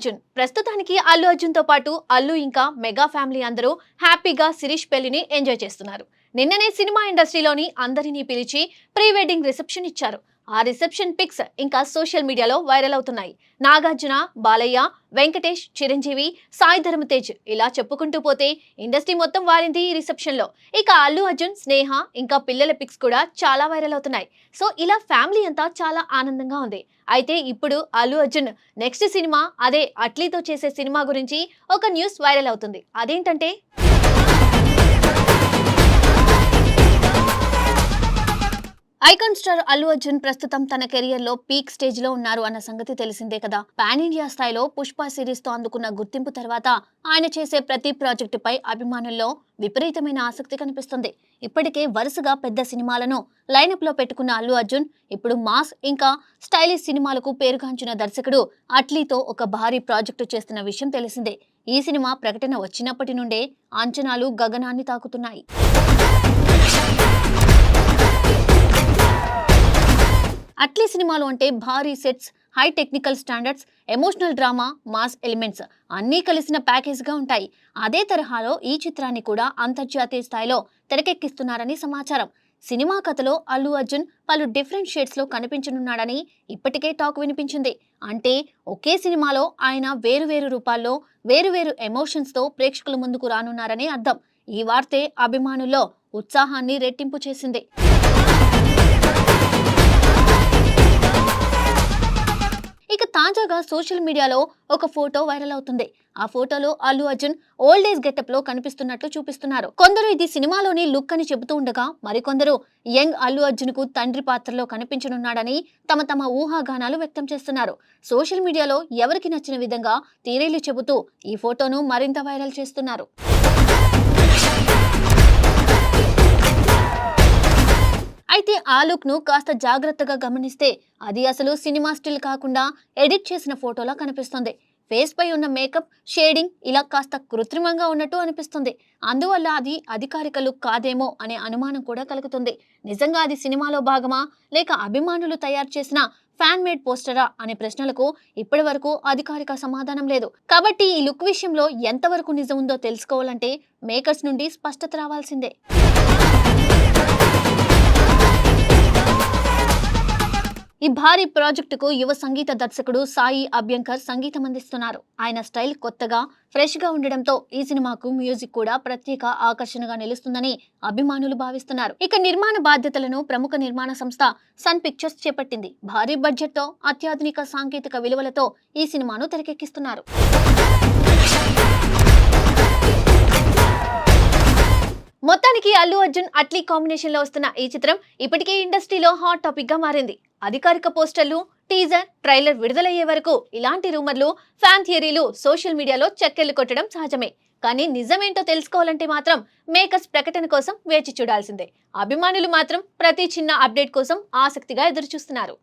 అర్జున్ ప్రస్తుతానికి అల్లు అర్జున్ తో పాటు అల్లు ఇంకా మెగా ఫ్యామిలీ అందరూ హ్యాపీగా శిరీష్ పెళ్లిని ఎంజాయ్ చేస్తున్నారు. నిన్ననే సినిమా ఇండస్ట్రీలోని అందరినీ పిలిచి ప్రీ వెడ్డింగ్ రిసెప్షన్ ఇచ్చారు. ఆ రిసెప్షన్ పిక్స్ ఇంకా సోషల్ మీడియాలో వైరల్ అవుతున్నాయి. నాగార్జున, బాలయ్య, వెంకటేష్, చిరంజీవి, సాయి ధరమ్ తేజ్ ఇలా చెప్పుకుంటూ పోతే ఇండస్ట్రీ మొత్తం వారింది ఈ రిసెప్షన్ లో. ఇక అల్లు అర్జున్, స్నేహ ఇంకా పిల్లల పిక్స్ కూడా చాలా వైరల్ అవుతున్నాయి. సో ఇలా ఫ్యామిలీ అంతా చాలా ఆనందంగా ఉంది. అయితే ఇప్పుడు అల్లు అర్జున్ నెక్స్ట్ సినిమా అదే అట్లీతో చేసే సినిమా గురించి ఒక న్యూస్ వైరల్ అవుతుంది. అదేంటంటే ఐకాన్ స్టార్ అల్లు అర్జున్ ప్రస్తుతం తన కెరియర్ లో పీక్ స్టేజ్ లో ఉన్నారు అన్న సంగతి తెలిసిందే కదా. పాన్ ఇండియా స్థాయిలో పుష్ప సిరీస్ తో అందుకున్న గుర్తింపు తర్వాత ఆయన చేసే ప్రతి ప్రాజెక్టు పై అభిమానుల్లో విపరీతమైన ఆసక్తి కనిపిస్తుంది. ఇప్పటికే వరుసగా పెద్ద సినిమాలను లైనప్ లో పెట్టుకున్న అల్లు అర్జున్ ఇప్పుడు మాస్ ఇంకా స్టైలిష్ సినిమాలకు పేరుగాంచిన దర్శకుడు అట్లీతో ఒక భారీ ప్రాజెక్టు చేస్తున్న విషయం తెలిసిందే. ఈ సినిమా ప్రకటన వచ్చినప్పటి నుండే అంచనాలు గగనాన్ని తాకుతున్నాయి. అట్లీ సినిమాలు అంటే భారీ sets, high technical standards, emotional drama, mass elements అన్నీ కలిసిన ప్యాకేజ్ గా ఉంటాయి. అదే తరహాలో ఈ చిత్రాన్ని కూడా అంతర్జాతీయ స్థాయిలో తెరకెక్కిస్తున్నారని సమాచారం. సినిమా కథలో అల్లు అర్జున్ పలు డిఫరెంట్ షేడ్స్ లో కనిపించనున్నాడని ఇప్పటికే టాక్ వినిపించింది. అంటే ఒకే సినిమాలో ఆయన వేరు రూపాల్లో వేరు ఎమోషన్స్ తో ప్రేక్షకుల ముందుకు రానున్నారని అర్థం. ఈ వార్తే అభిమానుల్లో ఉత్సాహాన్ని రెట్టింపు చేసింది. ఇక తాజాగా సోషల్ మీడియాలో ఒక ఫోటో వైరల్ అవుతుంది. ఆ ఫోటోలో Allu Arjun old age getup లో కనిపిస్తున్నట్లు చూపిస్తున్నారు. కొందరు ఇది సినిమాలోని లుక్ అని చెబుతూ ఉండగా మరికొందరు యంగ్ అల్లు అర్జున్ కు తండ్రి పాత్రలో కనిపించనున్నాడని తమ ఊహాగానాలు వ్యక్తం చేస్తున్నారు. సోషల్ మీడియాలో ఎవరికి నచ్చిన విధంగా తీరేలు చెబుతూ ఈ ఫోటోను మరింత వైరల్ చేస్తున్నారు. అయితే ఆ లుక్ ను కాస్త జాగ్రత్తగా గమనిస్తే అది అసలు సినిమా స్టిల్ కాకుండా ఎడిట్ చేసిన ఫోటోలా కనిపిస్తుంది. ఫేస్ పై ఉన్న మేకప్, షేడింగ్ ఇలా కాస్త కృత్రిమంగా ఉన్నట్టు అనిపిస్తుంది. అందువల్ల అది అధికారిక లుక్ కాదేమో అనే అనుమానం కూడా కలుగుతుంది. నిజంగా అది సినిమాలో భాగమా లేక అభిమానులు తయారు చేసిన ఫ్యాన్ మేడ్ పోస్టరా అనే ప్రశ్నలకు ఇప్పటి వరకు అధికారిక సమాధానం లేదు. కాబట్టి ఈ లుక్ విషయంలో ఎంతవరకు నిజం ఉందో తెలుసుకోవాలంటే మేకర్స్ నుండి స్పష్టత రావాల్సిందే. ఈ భారీ ప్రాజెక్టుకు యువ సంగీత దర్శకుడు సాయి అభ్యంకర్ సంగీతం అందిస్తున్నారు. ఆయన స్టైల్ కొత్తగా, ఫ్రెష్ గా ఉండడంతో ఈ సినిమాకు మ్యూజిక్ కూడా ప్రత్యేక ఆకర్షణగా నిలుస్తుందని అభిమానులు భావిస్తున్నారు. ఇక నిర్మాణ బాధ్యతలను ప్రముఖ నిర్మాణ సంస్థ సన్ పిక్చర్స్ చేపట్టింది. భారీ బడ్జెట్ తో అత్యాధునిక సాంకేతిక విలువలతో ఈ సినిమాను తెరకెక్కిస్తున్నారు. మొత్తానికి అల్లు అర్జున్ అట్లీ కాంబినేషన్ లో వస్తున్న ఈ చిత్రం ఇప్పటికే ఇండస్ట్రీలో హాట్ టాపిక్ గా మారింది. అధికారిక పోస్టర్లు, టీజర్, ట్రైలర్ విడుదలయ్యే వరకు ఇలాంటి రూమర్లు, ఫ్యాన్ థియరీలు సోషల్ మీడియాలో చక్కెర్లు కొట్టడం సహజమే. కానీ నిజమేంటో తెలుసుకోవాలంటే మాత్రం మేకర్స్ ప్రకటన కోసం వేచి చూడాల్సిందే. అభిమానులు మాత్రం ప్రతి చిన్న అప్డేట్ కోసం ఆసక్తిగా ఎదురుచూస్తున్నారు.